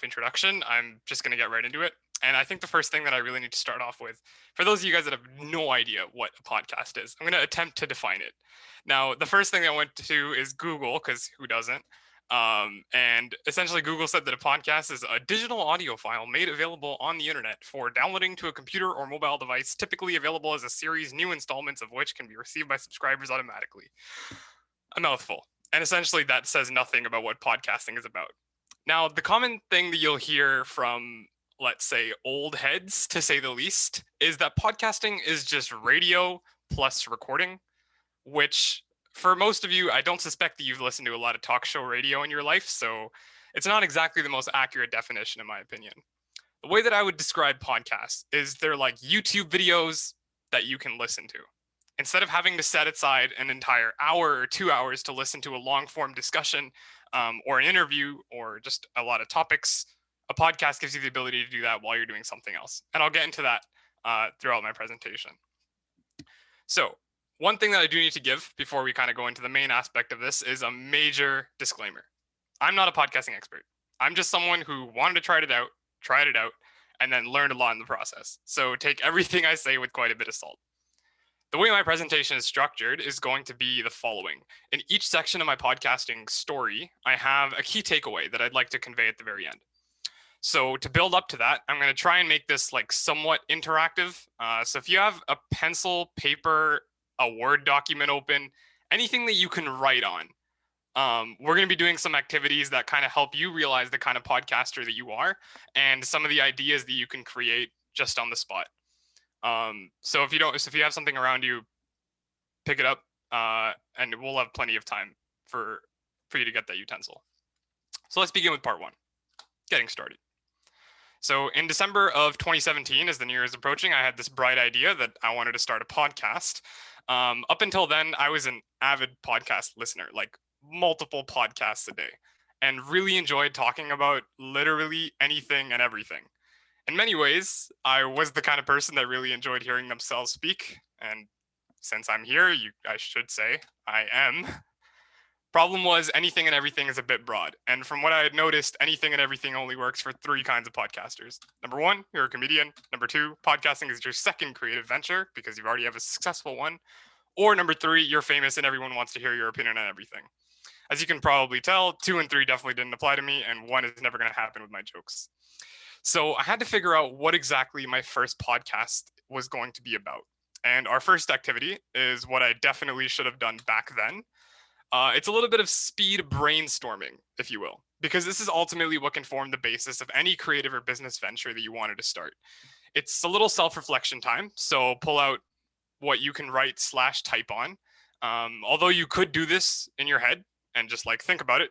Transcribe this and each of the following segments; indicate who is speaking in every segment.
Speaker 1: enough introduction, I'm just going to get right into it. And I think the first thing that I really need to start off with, for those of you guys that have no idea what a podcast is, I'm going to attempt to define it. Now, the first thing I went to is Google, because who doesn't? And essentially, Google said that a podcast is a digital audio file made available on the internet for downloading to a computer or mobile device, typically available as a series, new installments of which can be received by subscribers automatically. A mouthful. And essentially, that says nothing about what podcasting is about. Now, the common thing that you'll hear from, let's say, old heads, to say the least, is that podcasting is just radio plus recording, which for most of you, I don't suspect that you've listened to a lot of talk show radio in your life, so it's not exactly the most accurate definition, in my opinion. The way that I would describe podcasts is they're like YouTube videos that you can listen to. Instead of having to set aside an entire hour or 2 hours to listen to a long form discussion or an interview or just a lot of topics, a podcast gives you the ability to do that while you're doing something else. And I'll get into that throughout my presentation. So one thing that I do need to give before we kind of go into the main aspect of this is a major disclaimer. I'm not a podcasting expert. I'm just someone who wanted to try it out, and then learned a lot in the process. So take everything I say with quite a bit of salt. The way my presentation is structured is going to be the following. In each section of my podcasting story, I have a key takeaway that I'd like to convey at the very end. So to build up to that, I'm going to try and make this like somewhat interactive. So if you have a pencil, paper, a Word document open, anything that you can write on, we're going to be doing some activities that kind of help you realize the kind of podcaster that you are and some of the ideas that you can create just on the spot. So if you have something around you, pick it up, and we'll have plenty of time for you to get that utensil. So let's begin with part one, getting started. So in December of 2017, as the new year is approaching, I had this bright idea that I wanted to start a podcast. Up until then, I was an avid podcast listener, like multiple podcasts a day, and really enjoyed talking about literally anything and everything. In many ways, I was the kind of person that really enjoyed hearing themselves speak, and since I'm here, I should say I am. Problem was, anything and everything is a bit broad, and from what I had noticed, anything and everything only works for three kinds of podcasters. Number one, you're a comedian. Number two, podcasting is your second creative venture because you already have a successful one. Or number three, you're famous and everyone wants to hear your opinion on everything. As you can probably tell, 2 and 3 definitely didn't apply to me, and 1 is never going to happen with my jokes. So I had to figure out what exactly my first podcast was going to be about. And our first activity is what I definitely should have done back then. It's a little bit of speed brainstorming, if you will, because this is ultimately what can form the basis of any creative or business venture that you wanted to start. It's a little self-reflection time, so pull out what you can write / type on. Although you could do this in your head and just like think about it,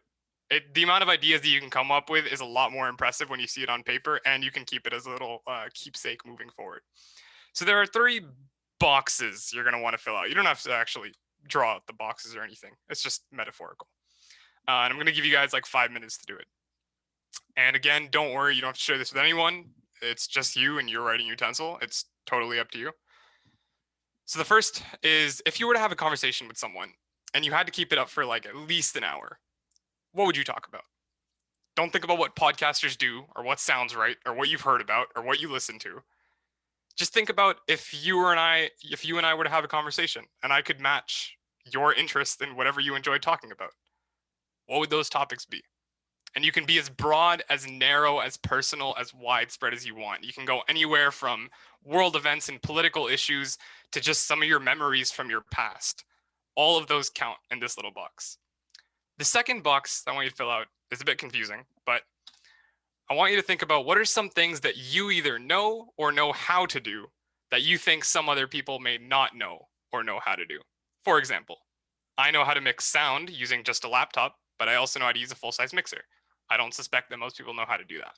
Speaker 1: the amount of ideas that you can come up with is a lot more impressive when you see it on paper, and you can keep it as a little keepsake moving forward. So there are 3 boxes you're going to want to fill out. You don't have to actually draw out the boxes or anything. It's just metaphorical. And I'm going to give you guys like 5 minutes to do it. And again, don't worry, you don't have to share this with anyone. It's just you and your writing utensil. It's totally up to you. So the first is, if you were to have a conversation with someone and you had to keep it up for like at least an hour, what would you talk about? Don't think about what podcasters do or what sounds right or what you've heard about or what you listen to. Just think about if you and I were to have a conversation and I could match your interest in whatever you enjoy talking about. What would those topics be? And you can be as broad, as narrow, as personal, as widespread as you want. You can go anywhere from world events and political issues to just some of your memories from your past. All of those count in this little box. The second box I want you to fill out is a bit confusing, but I want you to think about what are some things that you either know or know how to do that you think some other people may not know or know how to do. For example, I know how to mix sound using just a laptop, but I also know how to use a full-size mixer. I don't suspect that most people know how to do that.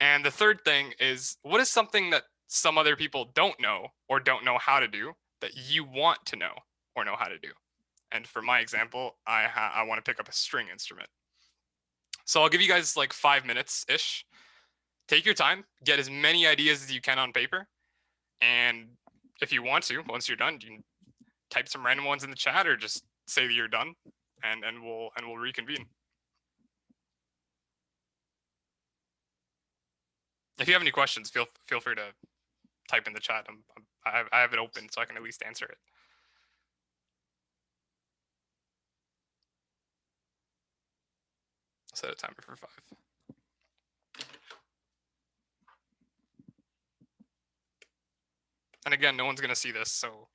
Speaker 1: And the third thing is, what is something that some other people don't know or don't know how to do that you want to know or know how to do? And for my example, I want to pick up a string instrument. So I'll give you guys like 5 minutes-ish. Take your time, get as many ideas as you can on paper. And if you want to, once you're done, you can type some random ones in the chat or just say that you're done, and we'll reconvene. If you have any questions, feel free to type in the chat. I have it open so I can at least answer it. I'll set a timer for 5. And again, no one's gonna see this, so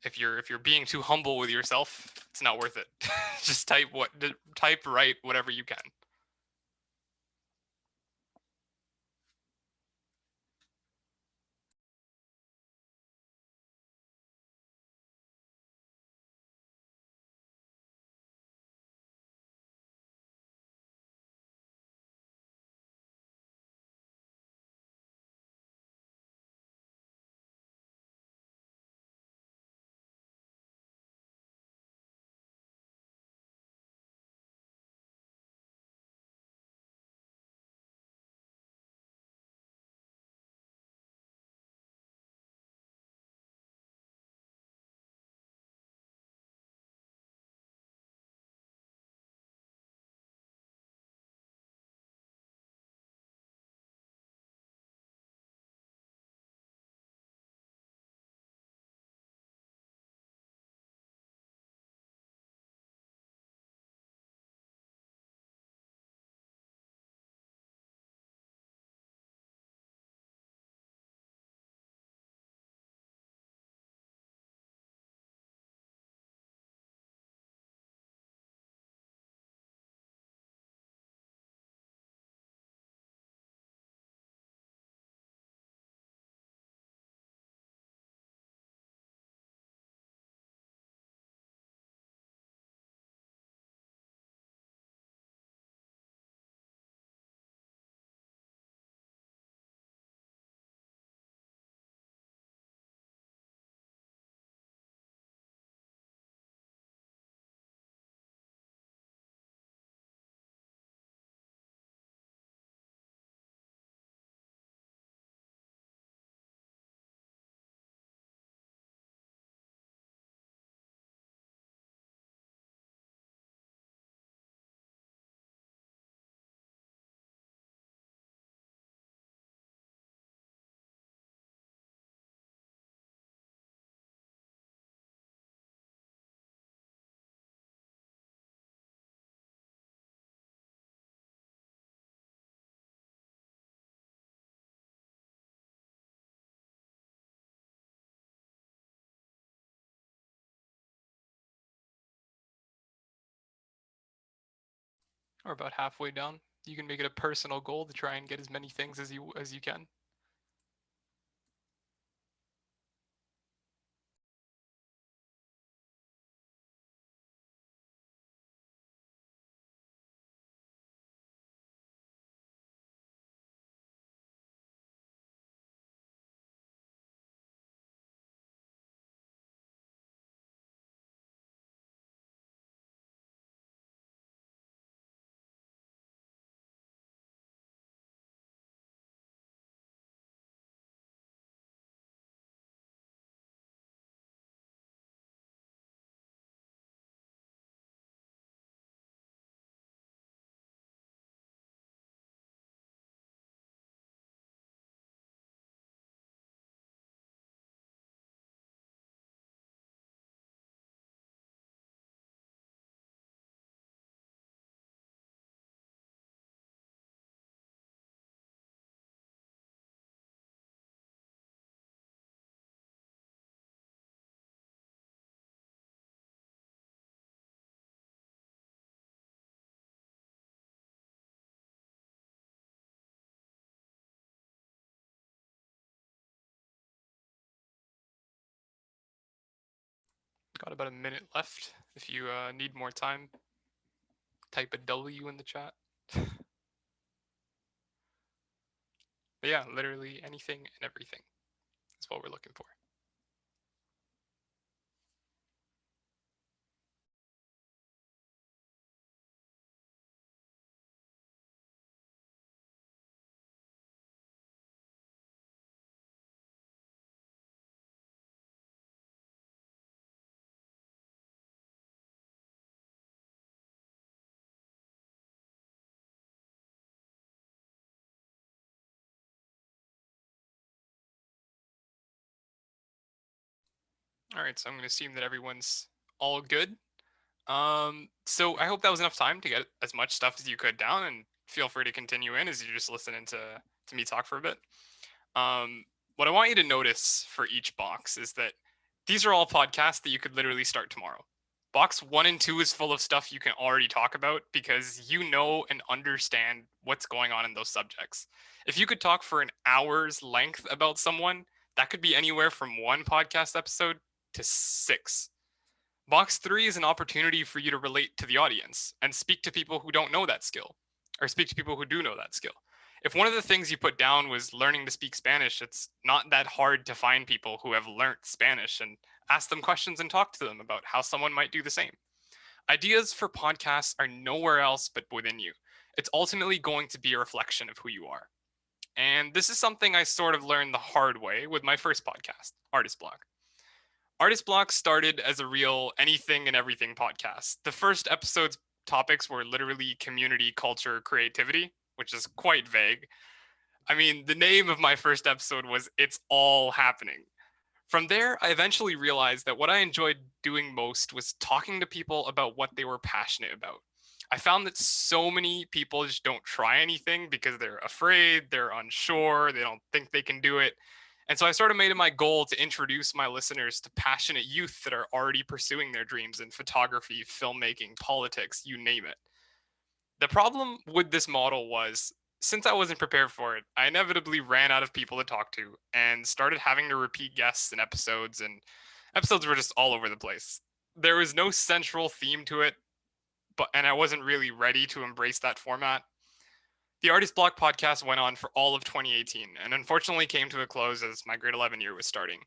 Speaker 1: if you're being too humble with yourself, it's not worth it. Just write whatever you can. Or about halfway down. You can make it a personal goal to try and get as many things as you can. Got about a minute left. If you need more time, type a W in the chat. But yeah, literally anything and everything is what we're looking for. All right, so I'm going to assume that everyone's all good. So I hope that was enough time to get as much stuff as you could down, and feel free to continue in as you're just listening to me talk for a bit. What I want you to notice for each box is that these are all podcasts that you could literally start tomorrow. Box 1 and 2 is full of stuff you can already talk about because you know and understand what's going on in those subjects. If you could talk for an hour's length about someone, that could be anywhere from one podcast episode to six. Box 3 is an opportunity for you to relate to the audience and speak to people who don't know that skill, or speak to people who do know that skill. If one of the things you put down was learning to speak Spanish, it's not that hard to find people who have learned Spanish and ask them questions and talk to them about how someone might do the same. Ideas for podcasts are nowhere else but within you. It's ultimately going to be a reflection of who you are. And this is something I sort of learned the hard way with my first podcast, Artist Block. Artist Block started as a real anything and everything podcast. The first episode's topics were literally community, culture, creativity, which is quite vague. I mean, the name of my first episode was It's All Happening. From there, I eventually realized that what I enjoyed doing most was talking to people about what they were passionate about. I found that so many people just don't try anything because they're afraid, they're unsure, they don't think they can do it. And so I sort of made it my goal to introduce my listeners to passionate youth that are already pursuing their dreams in photography, filmmaking, politics, you name it. The problem with this model was, since I wasn't prepared for it, I inevitably ran out of people to talk to and started having to repeat guests and episodes were just all over the place. There was no central theme to it, and I wasn't really ready to embrace that format. The Artist Block podcast went on for all of 2018 and unfortunately came to a close as my grade 11 year was starting.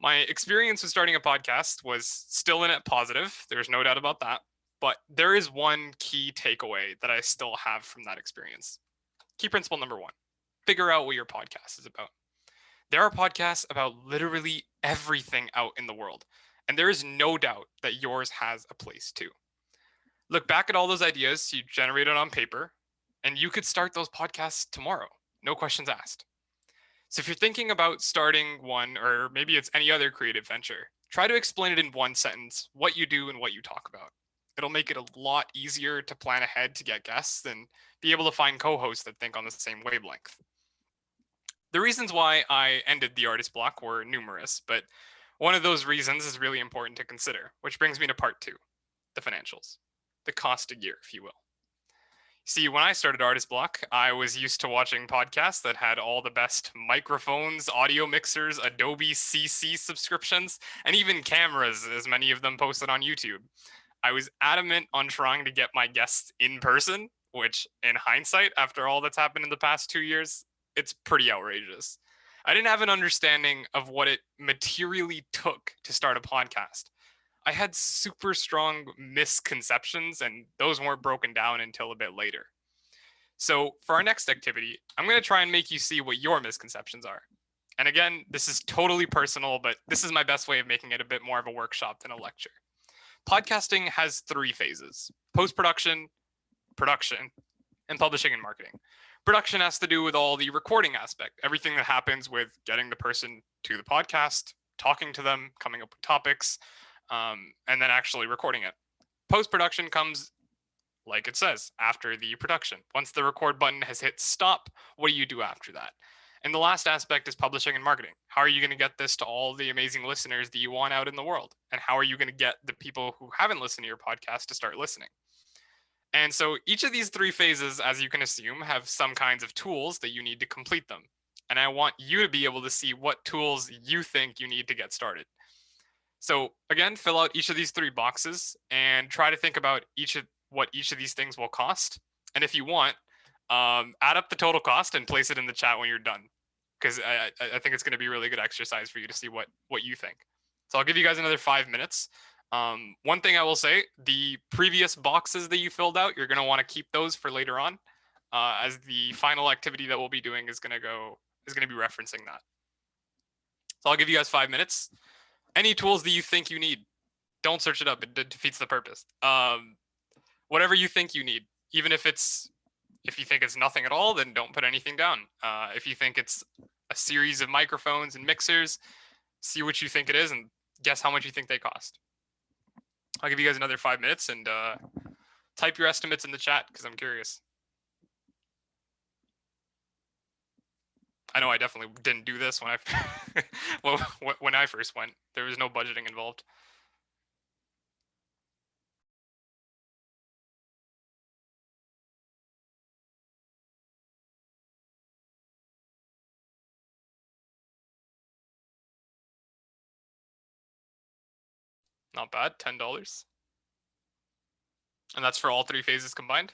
Speaker 1: My experience with starting a podcast was still in it positive. There's no doubt about that. But there is one key takeaway that I still have from that experience. Key principle number 1: figure out what your podcast is about. There are podcasts about literally everything out in the world, and there is no doubt that yours has a place too. Look back at all those ideas you generated on paper, and you could start those podcasts tomorrow. No questions asked. So if you're thinking about starting one, or maybe it's any other creative venture, try to explain it in one sentence, what you do and what you talk about. It'll make it a lot easier to plan ahead to get guests and be able to find co-hosts that think on the same wavelength. The reasons why I ended the Artist Block were numerous, but one of those reasons is really important to consider, which brings me to part 2, the financials, the cost a year, if you will. See, when I started Artist Block, I was used to watching podcasts that had all the best microphones, audio mixers, Adobe CC subscriptions, and even cameras, as many of them posted on YouTube. I was adamant on trying to get my guests in person, which, in hindsight, after all that's happened in the past 2 years, it's pretty outrageous. I didn't have an understanding of what it materially took to start a podcast. I had super strong misconceptions, and those weren't broken down until a bit later. So, for our next activity, I'm going to try and make you see what your misconceptions are. And again, this is totally personal, but this is my best way of making it a bit more of a workshop than a lecture. Podcasting has 3 phases: post production, production, and publishing and marketing. Production has to do with all the recording aspect, everything that happens with getting the person to the podcast, talking to them, coming up with topics, and then actually recording it. Post-production comes, like it says, after the production. Once the record button has hit stop, what do you do after that? And the last aspect is publishing and marketing. How are you going to get this to all the amazing listeners that you want out in the world? And how are you going to get the people who haven't listened to your podcast to start listening? And so each of these 3 phases, as you can assume, have some kinds of tools that you need to complete them. And I want you to be able to see what tools you think you need to get started. So again, fill out each of these 3 boxes and try to think about what each of these things will cost. And if you want, add up the total cost and place it in the chat when you're done, because I think it's going to be a really good exercise for you to see what you think. So I'll give you guys another 5 minutes. One thing I will say, the previous boxes that you filled out, you're going to want to keep those for later on, as the final activity that we'll be doing is going to be referencing that. So I'll give you guys 5 minutes. Any tools that you think you need, don't search it up. It defeats the purpose. Whatever you think you need, even if you think it's nothing at all, then don't put anything down. If you think it's a series of microphones and mixers, see what you think it is and Guess how much you think they cost. I'll give you guys another 5 minutes and type your estimates in the chat because I'm curious. I know I definitely didn't do this when I well, when I first went. There was no budgeting involved. Not bad, $10. And that's for all 3 phases combined?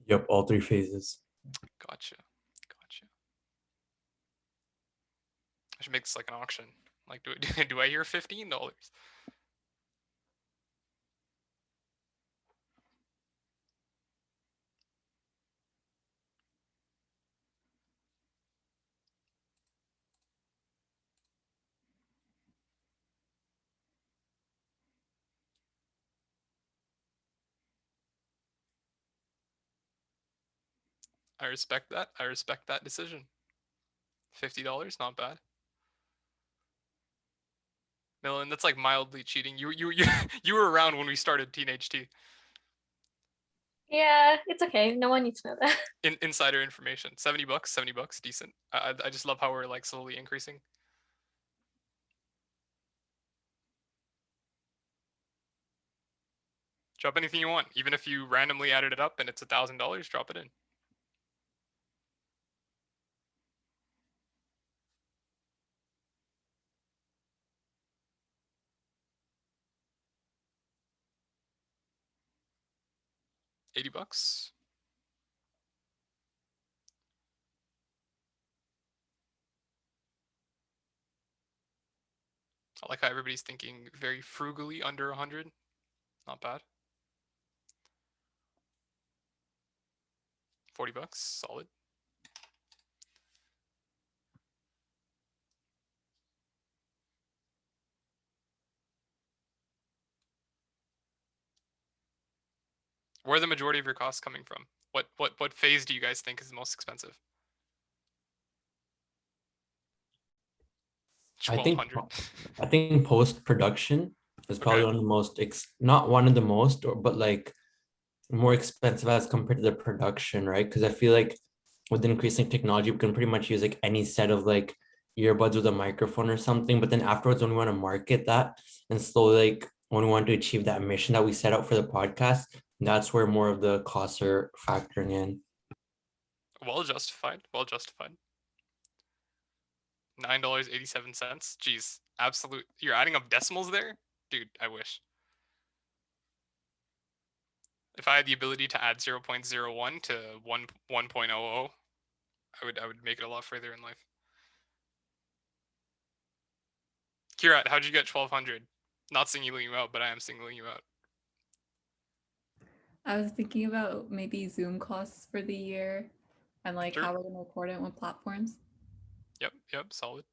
Speaker 2: Yep, all 3 phases.
Speaker 1: Gotcha. I should make this like an auction. Like, do I hear $15? I respect that. I respect that decision. $50, not bad. Millen, that's like mildly cheating. You were around when we started Teenage T.
Speaker 3: Yeah, it's okay. No one needs to know that.
Speaker 1: Insider information. $70, $70, decent. I just love how we're like slowly increasing. Drop anything you want. Even if you randomly added it up and it's $1,000, drop it in. $80. I like how everybody's thinking very frugally under 100. Not bad. $40, solid. Where are the majority of your costs coming from? What phase do you guys think is the most expensive?
Speaker 2: I think
Speaker 1: 1,200.
Speaker 2: post-production is probably
Speaker 1: Okay.
Speaker 2: one of the most not one of the most, but like more expensive as compared to the production, right? Because I feel like with increasing technology, we can pretty much use like any set of like earbuds with a microphone or something. But then afterwards, when we want to market that and slowly like when we want to achieve that mission that we set out for the podcast, that's where more of the costs are factoring in.
Speaker 1: Well justified. Well justified. $9.87. Jeez, absolute. You're adding up decimals there, dude. I wish. If I had the ability to add 0.01 to 1.00, I would make it a lot further in life. Kirat, how'd you get 1,200? Not singling you out, but I am singling you out.
Speaker 4: I was thinking about maybe Zoom costs for the year and like
Speaker 1: Sure.
Speaker 4: how we're gonna record it on platforms.
Speaker 1: Yep, solid.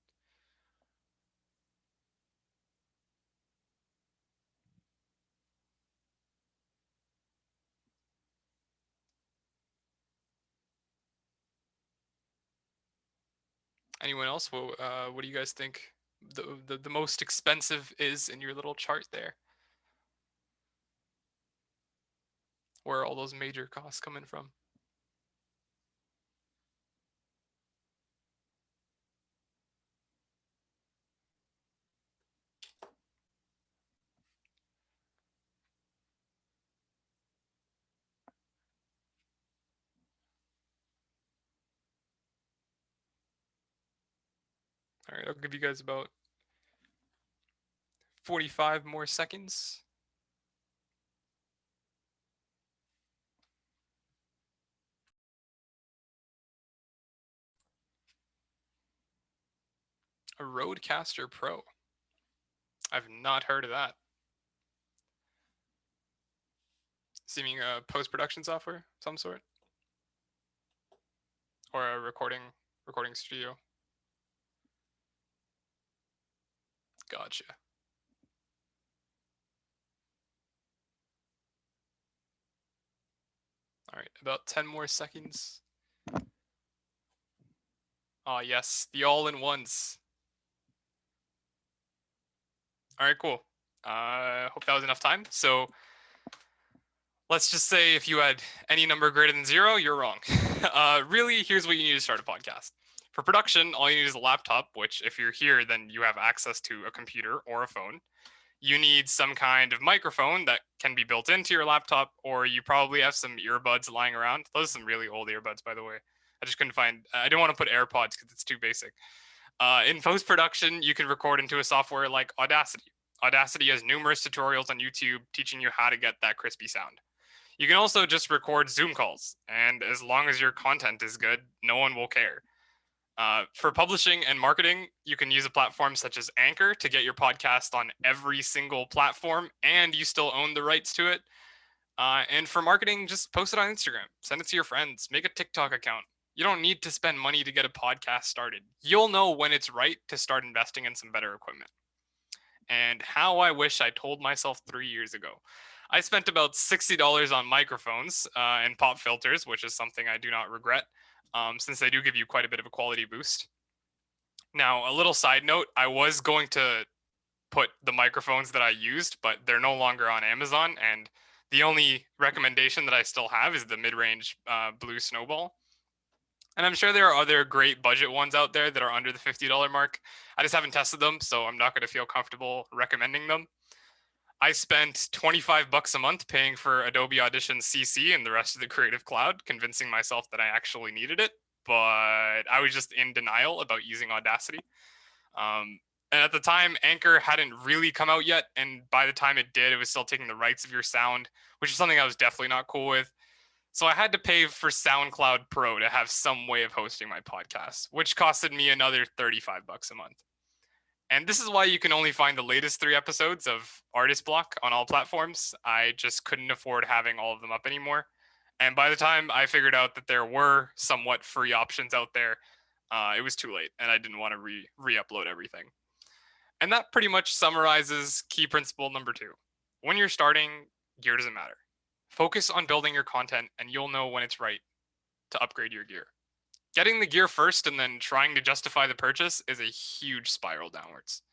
Speaker 1: Anyone else? What do you guys think the most expensive is in your little chart there? Where are all those major costs coming from? All right, I'll give you guys about 45 more seconds. A Rodecaster Pro. I've not heard of that. Seeming a post-production software of some sort? Or a recording studio? Gotcha. All right, about 10 more seconds. Oh, yes, the all-in-ones. All right, cool. Hope that was enough time. So let's just say if you had any number greater than 0, you're wrong. Really, here's what you need to start a podcast. For production, all you need is a laptop, which if you're here, then you have access to a computer or a phone. You need some kind of microphone that can be built into your laptop, or you probably have some earbuds lying around. Those are some really old earbuds, by the way. I just couldn't find, I didn't want to put AirPods because it's too basic. In post-production, you can record into a software like Audacity. Audacity has numerous tutorials on YouTube teaching you how to get that crispy sound. You can also just record Zoom calls, and as long as your content is good, no one will care. For publishing and marketing, you can use a platform such as Anchor to get your podcast on every single platform, and you still own the rights to it. And for marketing, just post it on Instagram, send it to your friends, make a TikTok account. You don't need to spend money to get a podcast started. You'll know when it's right to start investing in some better equipment. And how I wish I told myself 3 years ago. I spent about $60 on microphones and pop filters, which is something I do not regret, since they do give you quite a bit of a quality boost. Now, a little side note, I was going to put the microphones that I used, but they're no longer on Amazon, and the only recommendation that I still have is the mid-range Blue Snowball. And I'm sure there are other great budget ones out there that are under the $50 mark. I just haven't tested them, so I'm not going to feel comfortable recommending them. I spent $25 a month paying for Adobe Audition CC and the rest of the Creative Cloud, convincing myself that I actually needed it, but I was just in denial about using Audacity. And at the time, Anchor hadn't really come out yet, and by the time it did, it was still taking the rights of your sound, which is something I was definitely not cool with. So I had to pay for SoundCloud Pro to have some way of hosting my podcast, which costed me another $35 a month. And this is why you can only find the latest 3 episodes of Artist Block on all platforms. I just couldn't afford having all of them up anymore. And by the time I figured out that there were somewhat free options out there, it was too late, and I didn't want to re-upload everything. And that pretty much summarizes key principle number 2. When you're starting, gear doesn't matter. Focus on building your content, and you'll know when it's right to upgrade your gear. Getting the gear first and then trying to justify the purchase is a huge spiral downwards.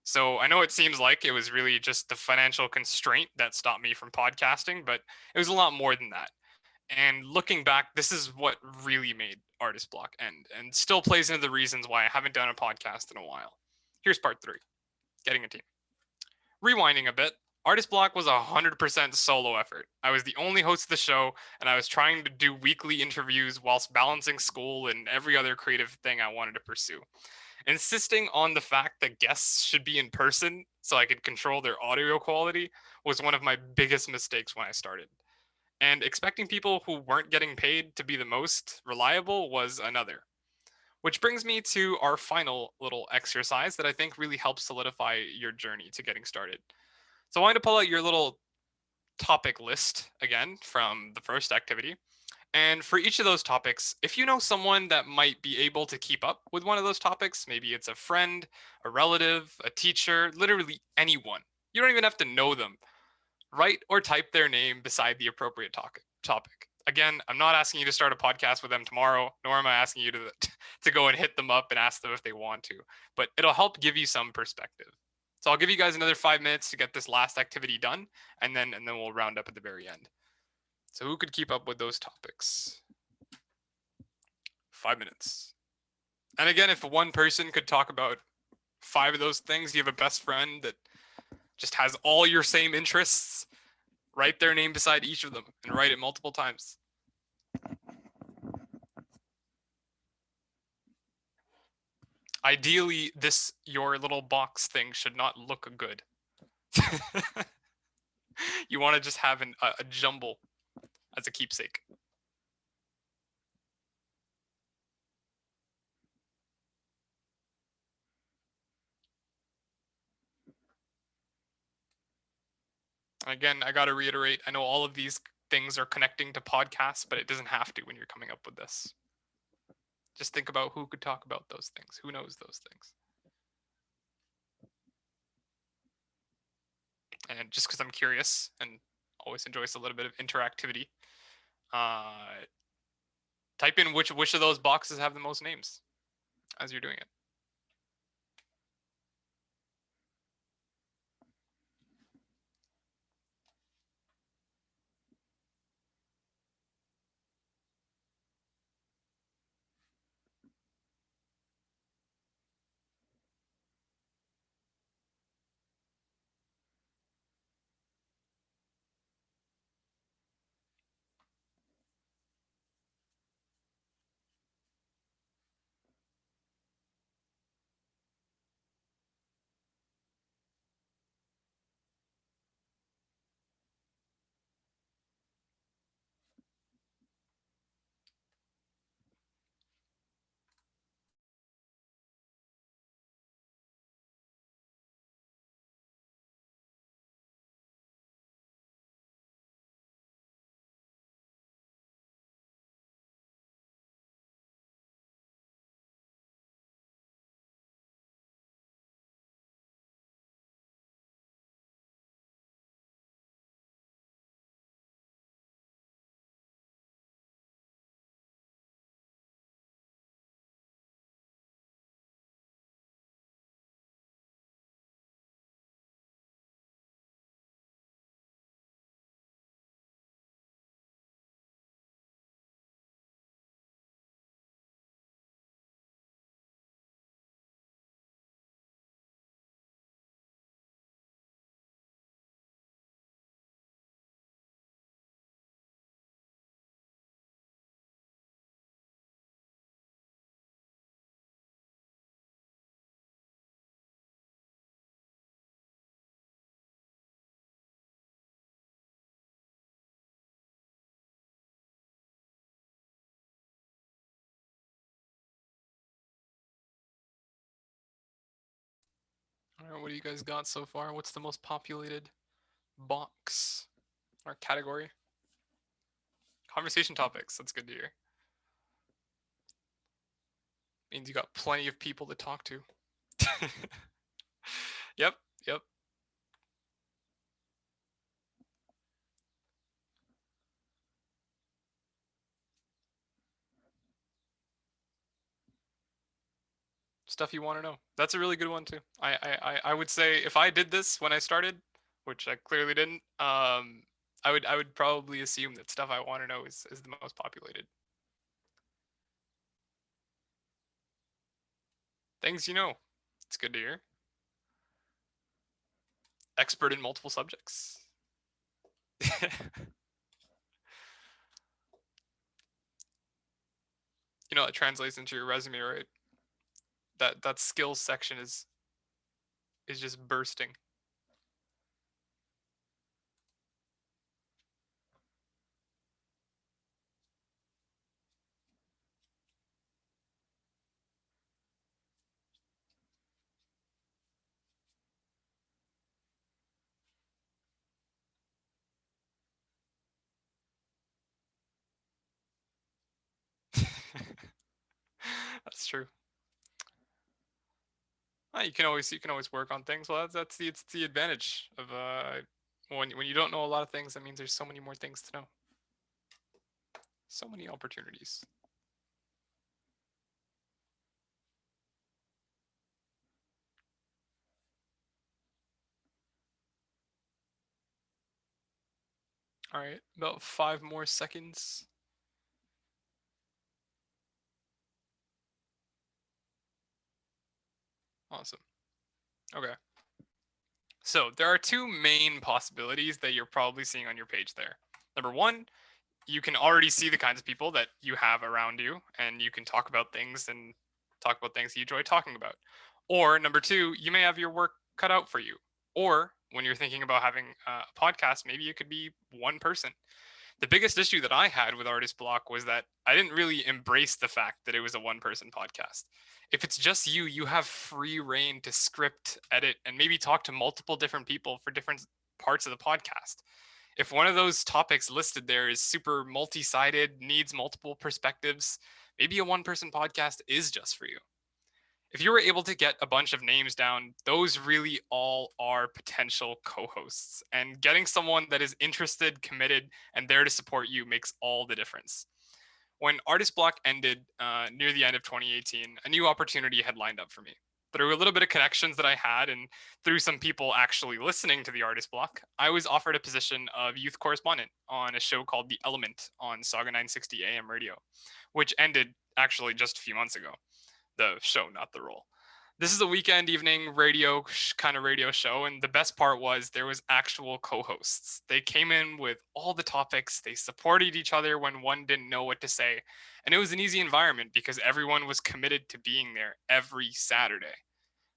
Speaker 1: So I know it seems like it was really just the financial constraint that stopped me from podcasting, but it was a lot more than that. And looking back, this is what really made Artist Block end, and still plays into the reasons why I haven't done a podcast in a while. Here's part 3, getting a team. Rewinding a bit, Artist Block was 100% solo effort. I was the only host of the show, and I was trying to do weekly interviews whilst balancing school and every other creative thing I wanted to pursue. Insisting on the fact that guests should be in person so I could control their audio quality was one of my biggest mistakes when I started. And expecting people who weren't getting paid to be the most reliable was another. Which brings me to our final little exercise that I think really helps solidify your journey to getting started. So I wanted to pull out your little topic list again from the first activity. And for each of those topics, if you know someone that might be able to keep up with one of those topics, maybe it's a friend, a relative, a teacher, literally anyone. You don't even have to know them. Write or type their name beside the appropriate topic. Again, I'm not asking you to start a podcast with them tomorrow, nor am I asking you to go and hit them up and ask them if they want to, but it'll help give you some perspective. So I'll give you guys another 5 minutes to get this last activity done, and then we'll round up at the very end. So who could keep up with those topics? 5 minutes. And again, if one person could talk about 5 of those things, you have a best friend that just has all your same interests, write their name beside each of them and write it multiple times. Ideally, your little box thing should not look good. You want to just have a jumble as a keepsake. Again, I got to reiterate, I know all of these things are connecting to podcasts, but it doesn't have to when you're coming up with this. Just think about who could talk about those things. Who knows those things? And just because I'm curious and always enjoys a little bit of interactivity, type in which of those boxes have the most names. as you're doing it. All right, what do you guys got so far? What's the most populated box or category? Conversation topics. That's good to hear. Means you got plenty of people to talk to. Yep, yep. Stuff you want to know. That's a really good one too. I would say if I did this when I started, which I clearly didn't, I would probably assume that stuff I want to know is the most populated. Things you know. It's good to hear. Expert in multiple subjects. You know, that translates into your resume, right? That skills section is just bursting. That's true. You can always work on things. Well, that's the advantage of when you don't know a lot of things. That means there's so many more things to know. So many opportunities. All right, about 5 more seconds. Awesome. Okay. So there are two main possibilities that you're probably seeing on your page there. Number one, you can already see the kinds of people that you have around you, and you can talk about things you enjoy talking about. Or number two, you may have your work cut out for you. Or when you're thinking about having a podcast, maybe it could be one person. The biggest issue that I had with Artist Block was that I didn't really embrace the fact that it was a one person podcast. If it's just you, you have free reign to script, edit, and maybe talk to multiple different people for different parts of the podcast. If one of those topics listed there is super multi-sided, needs multiple perspectives, maybe a one person podcast is just for you. If you were able to get a bunch of names down, those really all are potential co-hosts. And getting someone that is interested, committed, and there to support you makes all the difference. When Artist Block ended near the end of 2018, a new opportunity had lined up for me. Through a little bit of connections that I had and through some people actually listening to the Artist Block, I was offered a position of youth correspondent on a show called The Element on Saga 960 AM radio, which ended actually just a few months ago. The show, not the role. This is a weekend evening radio show, and the best part was there was actual co-hosts. They came in with all the topics, they supported each other when one didn't know what to say, and it was an easy environment because everyone was committed to being there every Saturday.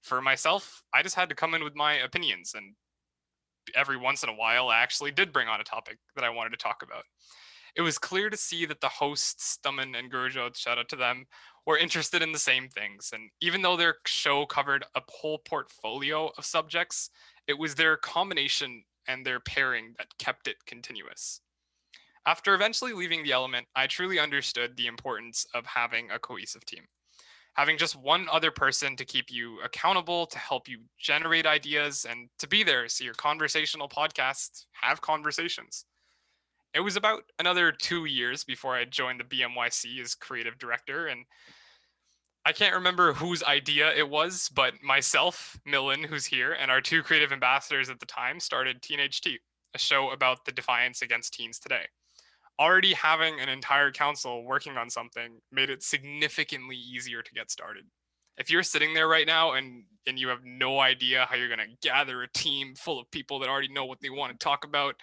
Speaker 1: For myself, I just had to come in with my opinions, and every once in a while I actually did bring on a topic that I wanted to talk about. It was clear to see that the hosts, Stumman and Gurjot, shout out to them, were interested in the same things. And even though their show covered a whole portfolio of subjects, it was their combination and their pairing that kept it continuous. After eventually leaving The Element, I truly understood the importance of having a cohesive team. Having just one other person to keep you accountable, to help you generate ideas, and to be there so your conversational podcasts have conversations. It was about another 2 years before I joined the BMYC as creative director, and I can't remember whose idea it was, but myself, Millen, who's here, and our two creative ambassadors at the time started Teenage T, a show about the defiance against teens today. Already having an entire council working on something made it significantly easier to get started. If you're sitting there right now and you have no idea how you're going to gather a team full of people that already know what they want to talk about,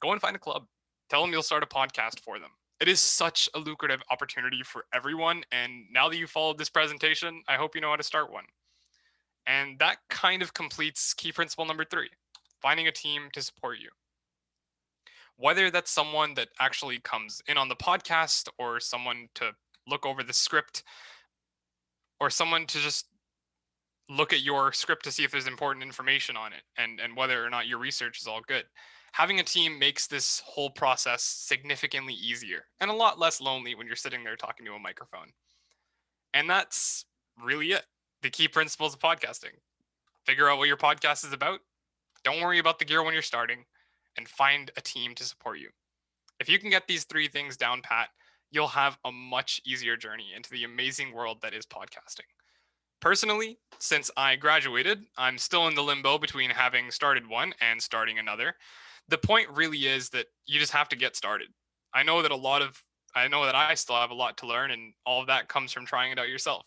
Speaker 1: go and find a club. Tell them you'll start a podcast for them. It is such a lucrative opportunity for everyone. And now that you followed this presentation, I hope you know how to start one. And that kind of completes key principle number 3, finding a team to support you. Whether that's someone that actually comes in on the podcast or someone to look over the script or someone to just look at your script to see if there's important information on it and whether or not your research is all good. Having a team makes this whole process significantly easier and a lot less lonely when you're sitting there talking to a microphone. And that's really it. The key principles of podcasting. Figure out what your podcast is about. Don't worry about the gear when you're starting, and find a team to support you. If you can get these 3 things down pat, you'll have a much easier journey into the amazing world that is podcasting. Personally, since I graduated, I'm still in the limbo between having started one and starting another. The point really is that you just have to get started. I know that I still have a lot to learn, and all of that comes from trying it out yourself.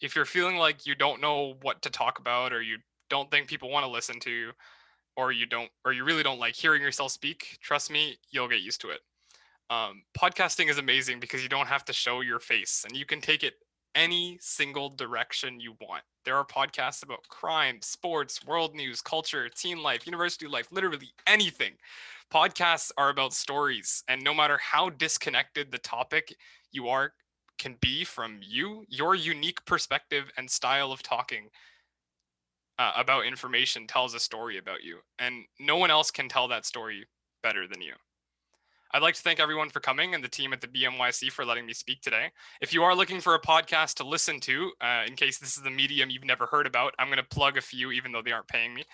Speaker 1: If you're feeling like you don't know what to talk about, or you don't think people want to listen to you, or you really don't like hearing yourself speak, trust me, you'll get used to it. Podcasting is amazing because you don't have to show your face, and you can take it any single direction you want. There are podcasts about crime, sports, world news, culture, teen life, university life, literally anything. Podcasts are about stories, and no matter how disconnected the topic can be from you, your unique perspective and style of talking about information tells a story about you, and no one else can tell that story better than you. I'd like to thank everyone for coming and the team at the BMYC for letting me speak today. If you are looking for a podcast to listen to, in case this is a medium you've never heard about, I'm going to plug a few even though they aren't paying me.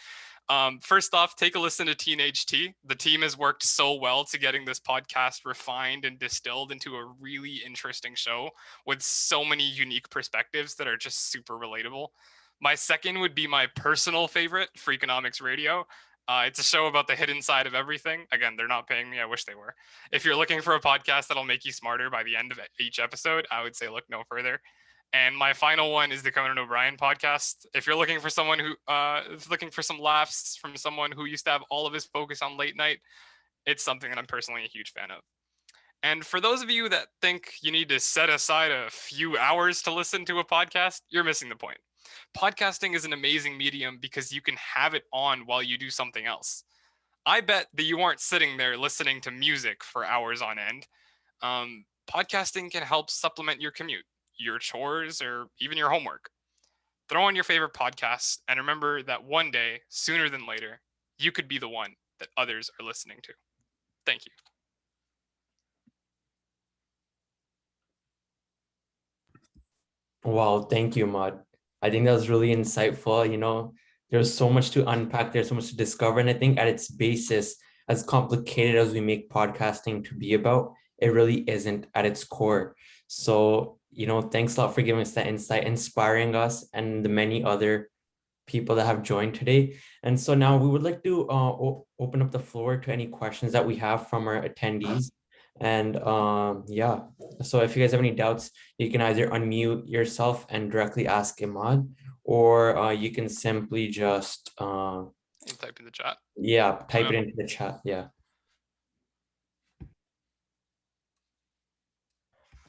Speaker 1: First off, take a listen to Teenage T. The team has worked so well to getting this podcast refined and distilled into a really interesting show with so many unique perspectives that are just super relatable. My second would be my personal favorite, Freakonomics Radio. It's a show about the hidden side of everything. Again, they're not paying me. I wish they were. If you're looking for a podcast that'll make you smarter by the end of each episode, I would say look no further. And my final one is the Conan O'Brien podcast. If you're looking for someone who is looking for some laughs from someone who used to have all of his focus on late night, it's something that I'm personally a huge fan of. And for those of you that think you need to set aside a few hours to listen to a podcast, you're missing the point. Podcasting is an amazing medium because you can have it on while you do something else. I bet that you aren't sitting there listening to music for hours on end. Podcasting can help supplement your commute, your chores, or even your homework. Throw on your favorite podcast and remember that one day, sooner than later, you could be the one that others are listening to. Thank you.
Speaker 2: Wow, thank you, Imaad. I think that was really insightful. There's so much to unpack, there's so much to discover. And I think at its basis, as complicated as we make podcasting to be about, it really isn't at its core. So, thanks a lot for giving us that insight, inspiring us and the many other people that have joined today. And so now we would like to open up the floor to any questions that we have from our attendees. And yeah, so if you guys have any doubts, you can either unmute yourself and directly ask Imaad, or you can simply just
Speaker 1: type in the chat.
Speaker 2: Yeah, type it into the chat. Yeah.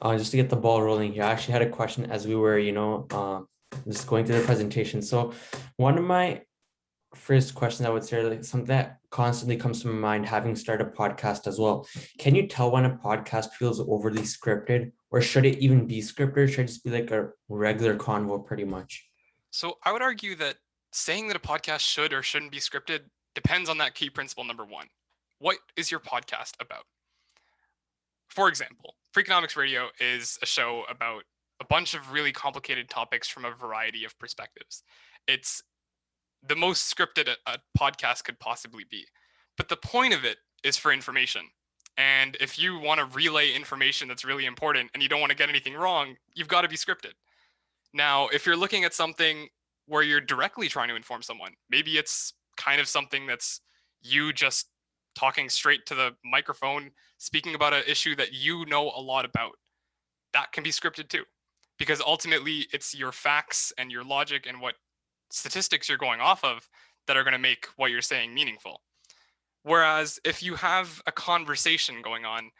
Speaker 2: Just to get the ball rolling here, I actually had a question as we were, just going through the presentation. So one of my first questions I would say, like something that constantly comes to my mind, having started a podcast as well. Can you tell when a podcast feels overly scripted, or should it even be scripted? Or should it just be like a regular convo pretty much?
Speaker 1: So I would argue that saying that a podcast should or shouldn't be scripted depends on that key principle number one. What is your podcast about? For example, Freakonomics Radio is a show about a bunch of really complicated topics from a variety of perspectives. It's the most scripted a podcast could possibly be. But the point of it is for information. And if you want to relay information that's really important and you don't want to get anything wrong, you've got to be scripted. Now, if you're looking at something where you're directly trying to inform someone, maybe it's kind of something that's you just talking straight to the microphone, speaking about an issue that you know a lot about. That can be scripted too, because ultimately it's your facts and your logic and what statistics you're going off of that are going to make what you're saying meaningful. Whereas if you have a conversation going on,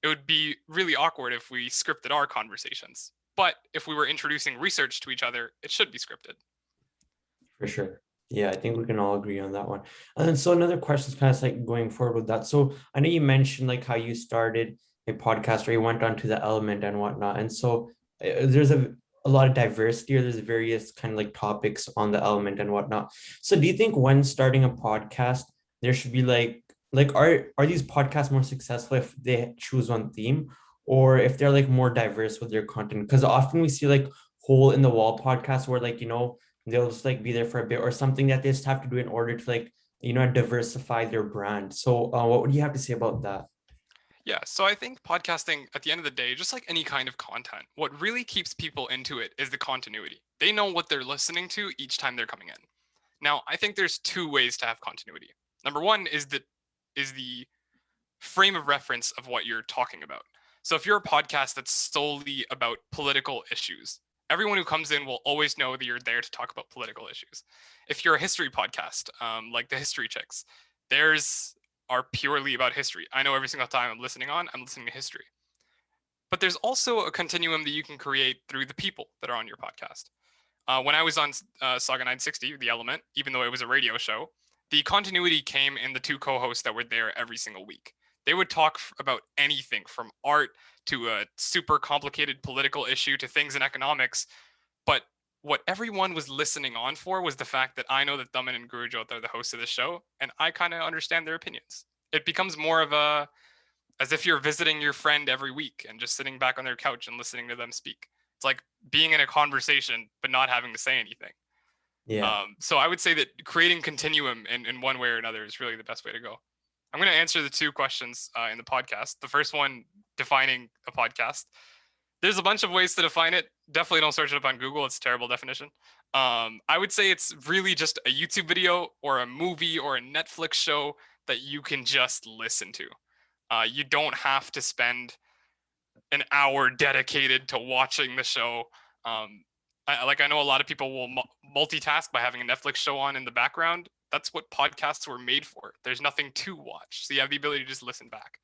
Speaker 1: it would be really awkward if we scripted our conversations. But if we were introducing research to each other, it should be scripted.
Speaker 2: For sure. Yeah, I think we can all agree on that one. And then so another question is kind of like going forward with that. So I know you mentioned like how you started a podcast or you went on to the Element and whatnot. And so there's a lot of diversity, or there's various kind of like topics on the Element and whatnot. So do you think when starting a podcast, there should be like are these podcasts more successful if they choose one theme, or if they're like more diverse with their content? Because often we see like hole in the wall podcasts where like, they'll just like be there for a bit, or something that they just have to do in order to like, diversify their brand. So what would you have to say about that?
Speaker 1: Yeah, so I think podcasting, at the end of the day, just like any kind of content, what really keeps people into it is the continuity. They know what they're listening to each time they're coming in. Now, I think there's two ways to have continuity. Number one is the frame of reference of what you're talking about. So if you're a podcast that's solely about political issues, everyone who comes in will always know that you're there to talk about political issues. If you're a history podcast, like the History Chicks, theirs are purely about history. I know every single time I'm listening to history. But there's also a continuum that you can create through the people that are on your podcast. When I was on Saga 960, The Element, even though it was a radio show, the continuity came in the two co-hosts that were there every single week. They would talk about anything from art to a super complicated political issue to things in economics. But what everyone was listening on for was the fact that I know that Daman and Gurujot are the hosts of the show, and I kind of understand their opinions. It becomes more of as if you're visiting your friend every week and just sitting back on their couch and listening to them speak. It's like being in a conversation, but not having to say anything.
Speaker 2: Yeah.
Speaker 1: So I would say that creating continuum in one way or another is really the best way to go. I'm going to answer the two questions in the podcast. The first one, defining a podcast. There's a bunch of ways to define it. Definitely don't search it up on Google. It's a terrible definition. I would say it's really just a YouTube video or a movie or a Netflix show that you can just listen to. You don't have to spend an hour dedicated to watching the show. I know a lot of people will multitask by having a Netflix show on in the background. That's what podcasts were made for. There's nothing to watch, so you have the ability to just listen back.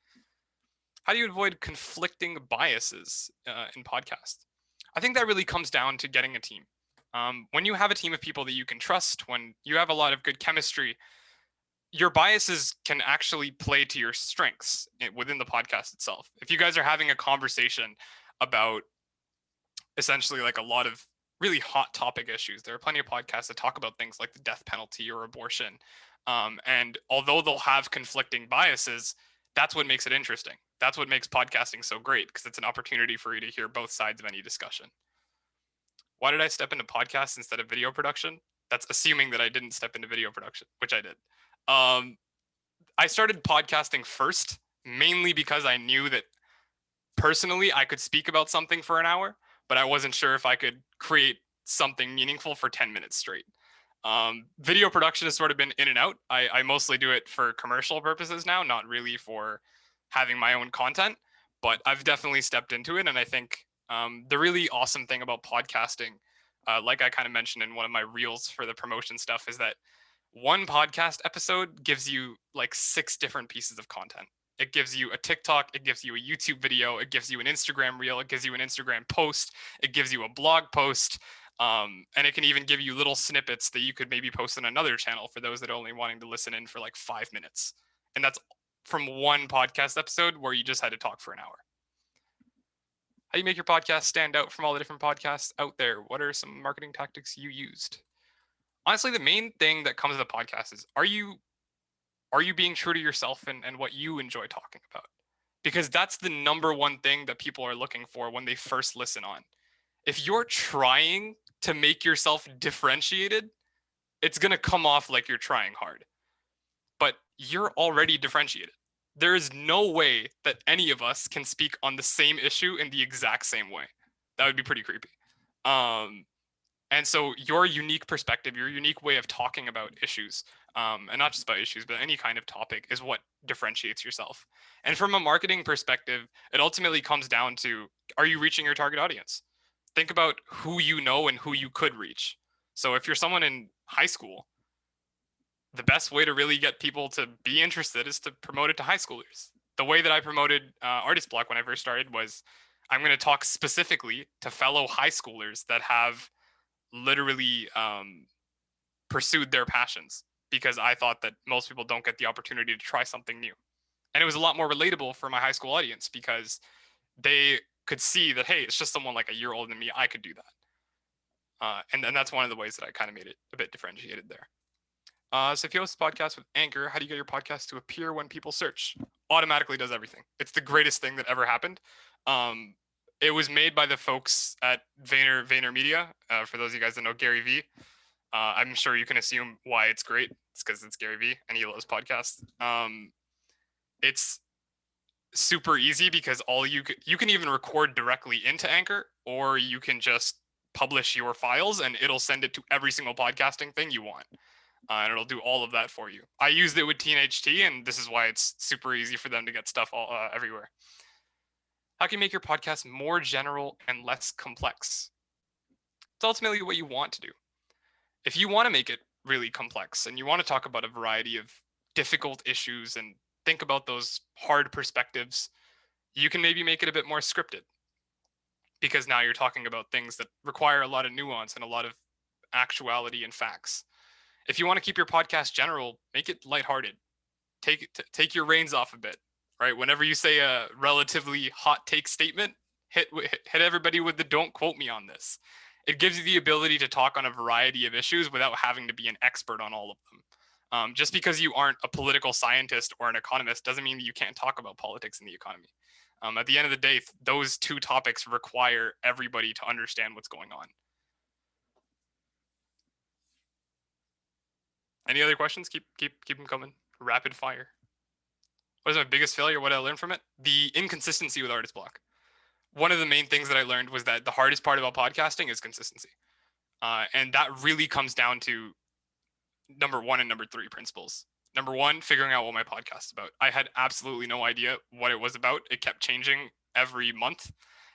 Speaker 1: How do you avoid conflicting biases in podcasts? I think that really comes down to getting a team. When you have a team of people that you can trust, when you have a lot of good chemistry, your biases can actually play to your strengths within the podcast itself. If you guys are having a conversation about essentially like a lot of really hot topic issues, there are plenty of podcasts that talk about things like the death penalty or abortion. And although they'll have conflicting biases, that's what makes it interesting. That's what makes podcasting so great, because it's an opportunity for you to hear both sides of any discussion. Why did I step into podcasts instead of video production? That's assuming that I didn't step into video production, which I did. I started podcasting first, mainly because I knew that personally, I could speak about something for an hour, but I wasn't sure if I could create something meaningful for 10 minutes straight. Video production has sort of been in and out. I mostly do it for commercial purposes now, not really for having my own content, but I've definitely stepped into it. And I think the really awesome thing about podcasting, like I kind of mentioned in one of my reels for the promotion stuff, is that one podcast episode gives you like 6 different pieces of content. It gives you a TikTok, it gives you a YouTube video, it gives you an Instagram reel, it gives you an Instagram post, it gives you a blog post, and it can even give you little snippets that you could maybe post on another channel for those that are only wanting to listen in for like 5 minutes. And that's from one podcast episode where you just had to talk for an hour. How do you make your podcast stand out from all the different podcasts out there? What are some marketing tactics you used? Honestly, the main thing that comes with a podcast is, are you being true to yourself and what you enjoy talking about? Because that's the number one thing that people are looking for when they first listen on. If you're trying to make yourself differentiated, it's going to come off like you're trying hard. But you're already differentiated. There is no way that any of us can speak on the same issue in the exact same way. That would be pretty creepy. And so your unique perspective, your unique way of talking about issues, and not just about issues, but any kind of topic, is what differentiates yourself. And from a marketing perspective, it ultimately comes down to, are you reaching your target audience? Think about who you know and who you could reach. So if you're someone in high school, the best way to really get people to be interested is to promote it to high schoolers. The way that I promoted Artist Block when I first started was, I'm going to talk specifically to fellow high schoolers that have literally pursued their passions, because I thought that most people don't get the opportunity to try something new. And it was a lot more relatable for my high school audience because they could see that, hey, it's just someone like a year older than me. I could do that. And that's one of the ways that I kind of made it a bit differentiated there. So if you host a podcast with Anchor, how do you get your podcast to appear when people search? Automatically does everything. It's the greatest thing that ever happened. It was made by the folks at VaynerMedia. For those of you guys that know Gary Vee, I'm sure you can assume why it's great. It's because it's Gary Vee and he loves podcasts. It's super easy because you can even record directly into Anchor, or you can just publish your files and it'll send it to every single podcasting thing you want. And it'll do all of that for you. I used it with TNHT, and this is why it's super easy for them to get stuff all everywhere. How can you make your podcast more general and less complex? It's ultimately what you want to do. If you want to make it really complex and you want to talk about a variety of difficult issues and think about those hard perspectives, you can maybe make it a bit more scripted, because now you're talking about things that require a lot of nuance and a lot of actuality and facts. If you want to keep your podcast general, make it lighthearted. Take your reins off a bit, right? Whenever you say a relatively hot take statement, hit everybody with the "don't quote me on this." It gives you the ability to talk on a variety of issues without having to be an expert on all of them. Just because you aren't a political scientist or an economist doesn't mean that you can't talk about politics and the economy. At the end of the day, those two topics require everybody to understand what's going on. Any other questions? Keep them coming. Rapid fire. What is my biggest failure? What did I learn from it? The inconsistency with Artist Block. One of the main things that I learned was that the hardest part about podcasting is consistency. And that really comes down to number 1 and number 3 principles. Number 1, figuring out what my podcast is about. I had absolutely no idea what it was about. It kept changing every month.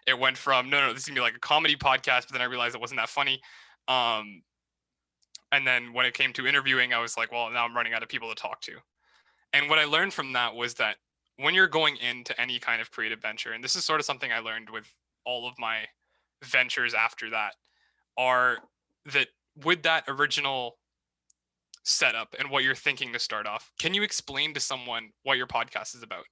Speaker 1: It went from, no, this is gonna be like a comedy podcast, but then I realized it wasn't that funny. And then when it came to interviewing, I was like, well, now I'm running out of people to talk to. And what I learned from that was that when you're going into any kind of creative venture, and this is sort of something I learned with all of my ventures after that, are that with that original setup and what you're thinking to start off, can you explain to someone what your podcast is about?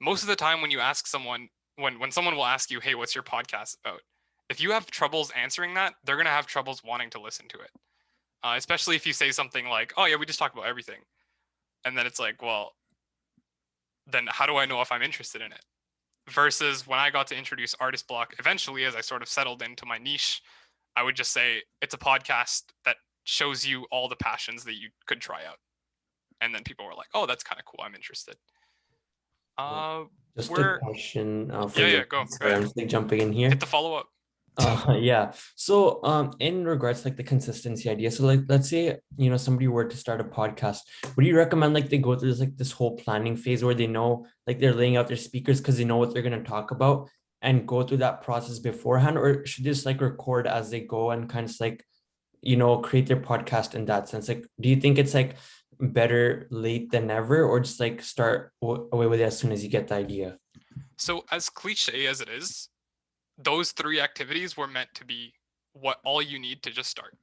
Speaker 1: Most of the time when you ask someone, when someone will ask you, hey, what's your podcast about? If you have troubles answering that, they're going to have troubles wanting to listen to it. Especially if you say something like, oh yeah, we just talk about everything. And then it's like, well, then how do I know if I'm interested in it? Versus when I got to introduce Artist Block, eventually, as I sort of settled into my niche, I would just say it's a podcast that shows you all the passions that you could try out. And then people were like, oh, that's kind of cool. I'm interested.
Speaker 2: Just a
Speaker 1: We're
Speaker 2: question for
Speaker 1: yeah,
Speaker 2: you.
Speaker 1: go
Speaker 2: Sorry, I'm
Speaker 1: ahead.
Speaker 2: just like jumping in here.
Speaker 1: Hit the follow-up.
Speaker 2: Yeah. So, in regards to like the consistency idea, so like let's say somebody were to start a podcast, would you recommend like they go through this whole planning phase where they know like they're laying out their speakers because they know what they're gonna talk about and go through that process beforehand, or should they just like record as they go and kind of like create their podcast in that sense? Like, do you think it's like better late than never, or just like start away with it as soon as you get the idea?
Speaker 1: So as cliche as it is, those 3 activities were meant to be what all you need to just start.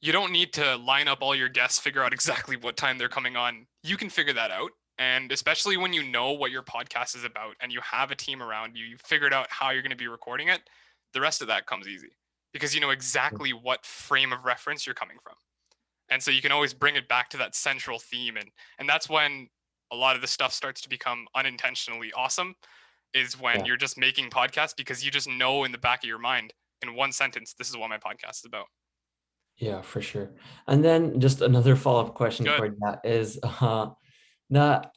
Speaker 1: You don't need to line up all your guests, figure out exactly what time they're coming on. You can figure that out. And especially when you know what your podcast is about and you have a team around you, you figured out how you're going to be recording it, the rest of that comes easy because you know exactly what frame of reference you're coming from. And so you can always bring it back to that central theme. And that's when a lot of the stuff starts to become unintentionally awesome, is when you're just making podcasts because you just know in the back of your mind in one sentence, this is what my podcast is about.
Speaker 2: Yeah, for sure. And then just another follow-up question
Speaker 1: Good.
Speaker 2: for that is that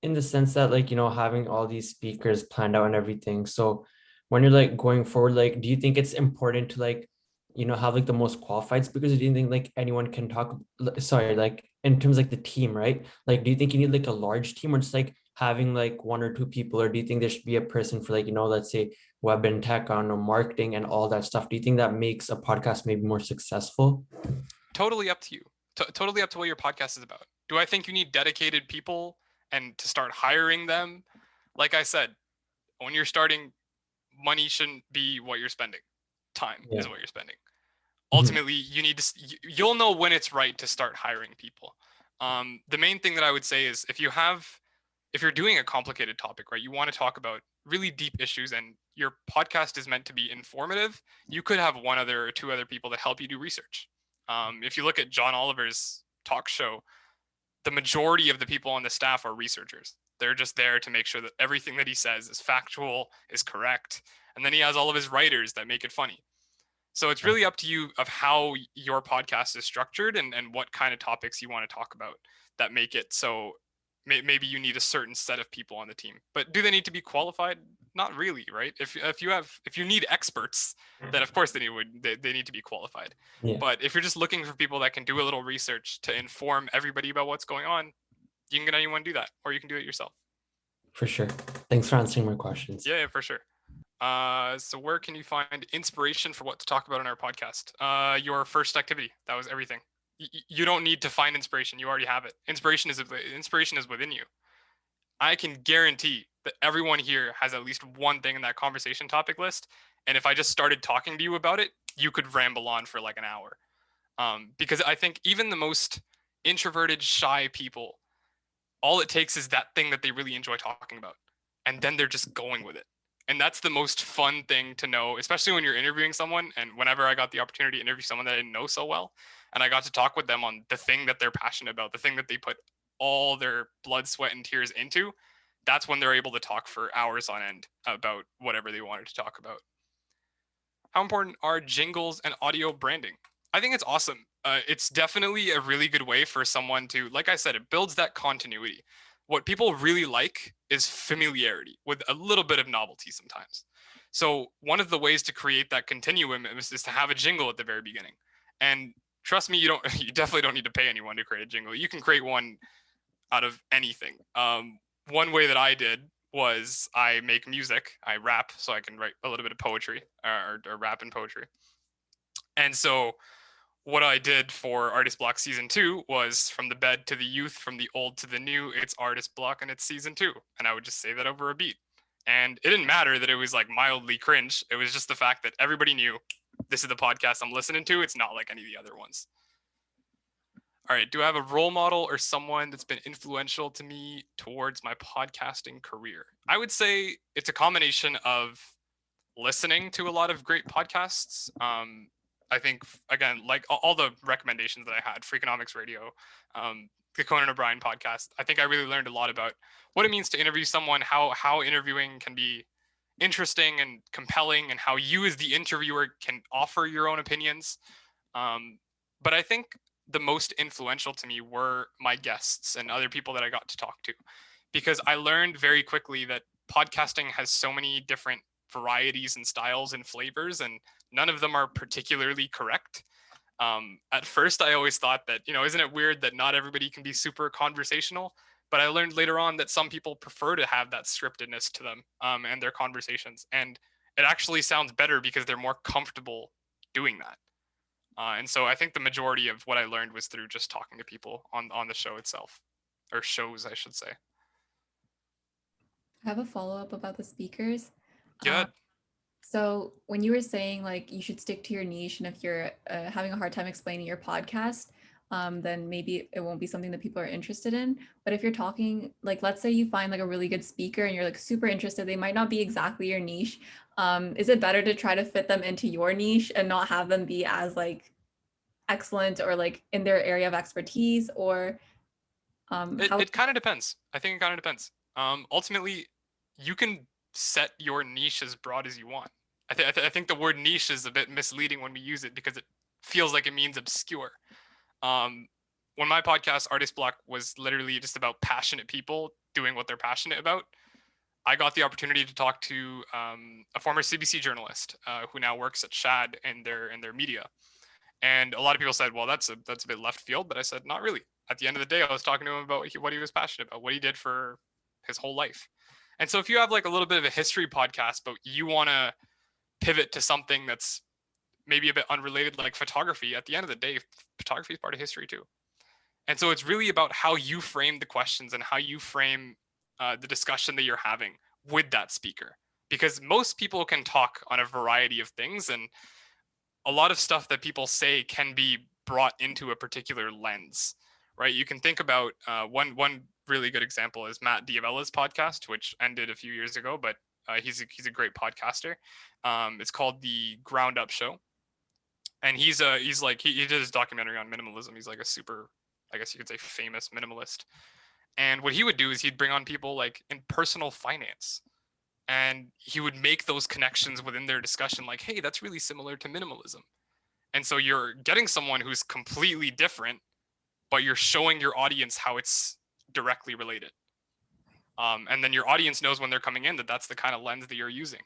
Speaker 2: in the sense that like having all these speakers planned out and everything. So when you're like going forward, like do you think it's important to like have like the most qualified speakers, or do you think like anyone can talk? Sorry, like in terms of like the team, right? Like do you think you need like a large team, or just like having like 1 or 2 people, or do you think there should be a person for like let's say web and tech on marketing and all that stuff? Do you think that makes a podcast maybe more successful?
Speaker 1: Totally up to you. Totally up to what your podcast is about. Do I think you need dedicated people and to start hiring them? Like I said, when you're starting, money shouldn't be what you're spending. Time is what you're spending. Ultimately, you need to. You'll know when it's right to start hiring people. The main thing that I would say is if you're doing a complicated topic, right? You want to talk about really deep issues, and your podcast is meant to be informative. You could have 1 other or 2 other people that help you do research. If you look at John Oliver's talk show, the majority of the people on the staff are researchers. They're just there to make sure that everything that he says is factual, is correct. And then he has all of his writers that make it funny. So it's really up to you of how your podcast is structured and what kind of topics you want to talk about that make it so maybe you need a certain set of people on the team. But do they need to be qualified? Not really, right? If you need experts, then of course they need to be qualified.
Speaker 2: Yeah.
Speaker 1: But if you're just looking for people that can do a little research to inform everybody about what's going on, you can get anyone to do that, or you can do it yourself.
Speaker 2: For sure. Thanks for answering my questions.
Speaker 1: Yeah, for sure. So where can you find inspiration for what to talk about in our podcast? Your first activity. That was everything. You don't need to find inspiration. You already have it. Inspiration is within you. I can guarantee that everyone here has at least one thing in that conversation topic list. And if I just started talking to you about it, you could ramble on for like an hour. Because I think even the most introverted, shy people, all it takes is that thing that they really enjoy talking about. And then they're just going with it. And that's the most fun thing to know, especially when you're interviewing someone. And whenever I got the opportunity to interview someone that I didn't know so well, and I got to talk with them on the thing that they're passionate about, the thing that they put all their blood, sweat, and tears into, that's when they're able to talk for hours on end about whatever they wanted to talk about. How important are jingles and audio branding? I think it's awesome. It's definitely a really good way for someone to, like I said, it builds that continuity. What people really like is familiarity with a little bit of novelty sometimes. So one of the ways to create that continuum is to have a jingle at the very beginning. And trust me, you definitely don't need to pay anyone to create a jingle. You can create one out of anything. One way that I did was I make music. I rap, so I can write a little bit of poetry or rap and poetry. And so what I did for Artist Block Season 2 was from the bed to the youth, from the old to the new, it's Artist Block and it's Season 2. And I would just say that over a beat. And it didn't matter that it was like mildly cringe. It was just the fact that everybody knew this is the podcast I'm listening to. It's not like any of the other ones. All right, do I have a role model or someone that's been influential to me towards my podcasting career? I would say it's a combination of listening to a lot of great podcasts. I think, again, like all the recommendations that I had, Freakonomics Radio, the Conan O'Brien podcast, I think I really learned a lot about what it means to interview someone, how interviewing can be interesting and compelling, and how you as the interviewer can offer your own opinions. But I think the most influential to me were my guests and other people that I got to talk to, because I learned very quickly that podcasting has so many different varieties and styles and flavors, and none of them are particularly correct. At first, I always thought that, isn't it weird that not everybody can be super conversational? But I learned later on that some people prefer to have that scriptedness to them and their conversations. And it actually sounds better because they're more comfortable doing that. And so I think the majority of what I learned was through just talking to people on the show itself, or shows, I should say.
Speaker 4: I have a follow-up about the speakers.
Speaker 1: Good.
Speaker 4: So when you were saying like you should stick to your niche, and if you're having a hard time explaining your podcast, then maybe it won't be something that people are interested in. But if you're talking, like, let's say you find like a really good speaker and you're like super interested, they might not be exactly your niche. Is it better to try to fit them into your niche and not have them be as like excellent or like in their area of expertise? Or
Speaker 1: it kind of depends. I think it kind of depends. Ultimately, you can set your niche as broad as you want. I think the word niche is a bit misleading when we use it because it feels like it means obscure. When my podcast, Artist Block, was literally just about passionate people doing what they're passionate about, I got the opportunity to talk to a former CBC journalist who now works at Shad in their media. And a lot of people said, well, that's a bit left field. But I said, not really. At the end of the day, I was talking to him about what he was passionate about, what he did for his whole life. And so if you have like a little bit of a history podcast, but you want to pivot to something that's maybe a bit unrelated, like photography, at the end of the day, photography is part of history too. And so it's really about how you frame the questions and how you frame the discussion that you're having with that speaker. Because most people can talk on a variety of things, and a lot of stuff that people say can be brought into a particular lens, right? You can think about one really good example is Matt Diavella's podcast, which ended a few years ago, but he's a great podcaster. It's called The Ground Up Show. And he did his documentary on minimalism. He's like a super, I guess you could say, famous minimalist. And what he would do is he'd bring on people like in personal finance, and he would make those connections within their discussion, like, hey, that's really similar to minimalism. And so you're getting someone who's completely different, but you're showing your audience how it's directly related. And then your audience knows when they're coming in that that's the kind of lens that you're using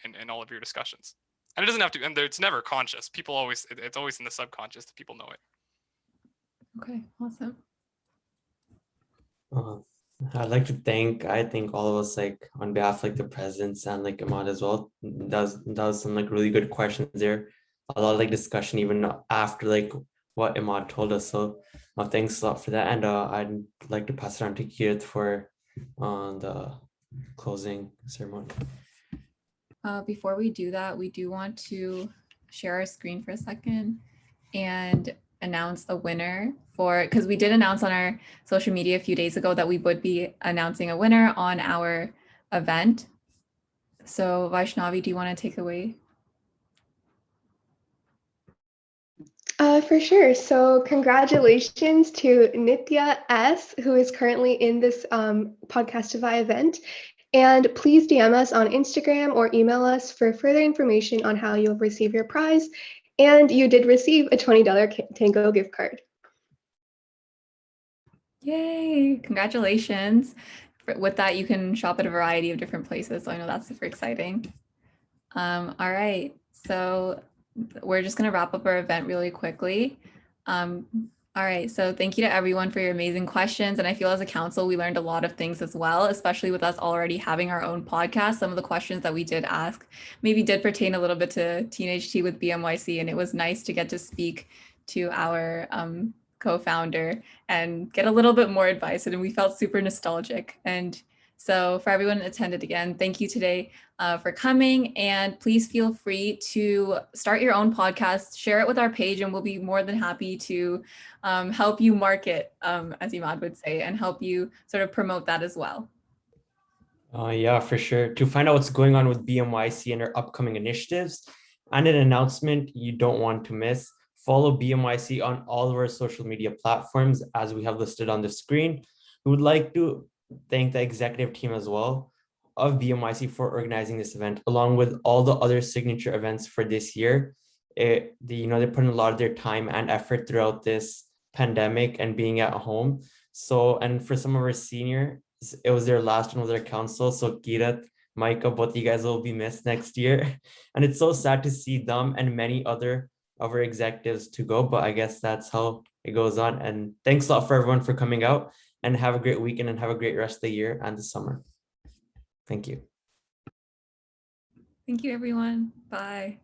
Speaker 1: in all of your discussions. And it doesn't have to, and it's never conscious. It's always in the subconscious that people know it.
Speaker 4: Okay, awesome.
Speaker 2: I'd like to thank all of us, like on behalf of like the presidents and like Imaad as well. That was some like really good questions there. A lot of like discussion even after like what Imaad told us. So thanks a lot for that. And I'd like to pass it on to Keith for the closing ceremony.
Speaker 4: Before we do that, we do want to share our screen for a second and announce a winner because we did announce on our social media a few days ago that we would be announcing a winner on our event. So Vaishnavi, do you want to take away?
Speaker 5: For sure. So congratulations to Nitya S, who is currently in this Podcastify event. And please DM us on Instagram or email us for further information on how you'll receive your prize. And you did receive a $20 Tango gift card.
Speaker 4: Yay, congratulations. With that, you can shop at a variety of different places. So I know that's super exciting. All right, so we're just gonna wrap up our event really quickly. All right, so thank you to everyone for your amazing questions. And I feel as a council, we learned a lot of things as well, especially with us already having our own podcast. Some of the questions that we did ask maybe did pertain a little bit to Teenage Tea with BMYC, and it was nice to get to speak to our co-founder and get a little bit more advice, and we felt super nostalgic. And so for everyone that attended again, thank you today for coming, and please feel free to start your own podcast, share it with our page, and we'll be more than happy to help you market, as Imaad would say, and help you sort of promote that as well.
Speaker 2: Yeah, for sure. To find out what's going on with BMYC and our upcoming initiatives and an announcement you don't want to miss, follow BMYC on all of our social media platforms as we have listed on the screen. We would like to thank the executive team as well of BMYC for organizing this event, along with all the other signature events for this year. They put in a lot of their time and effort throughout this pandemic and being at home. So, and for some of our senior it was their last one with their council. So Kirat, Micah, both you guys will be missed next year. And it's so sad to see them and many other of our executives to go, but I guess that's how it goes on. And thanks a lot for everyone for coming out, and have a great weekend and have a great rest of the year and the summer. Thank you.
Speaker 4: Thank you, everyone. Bye.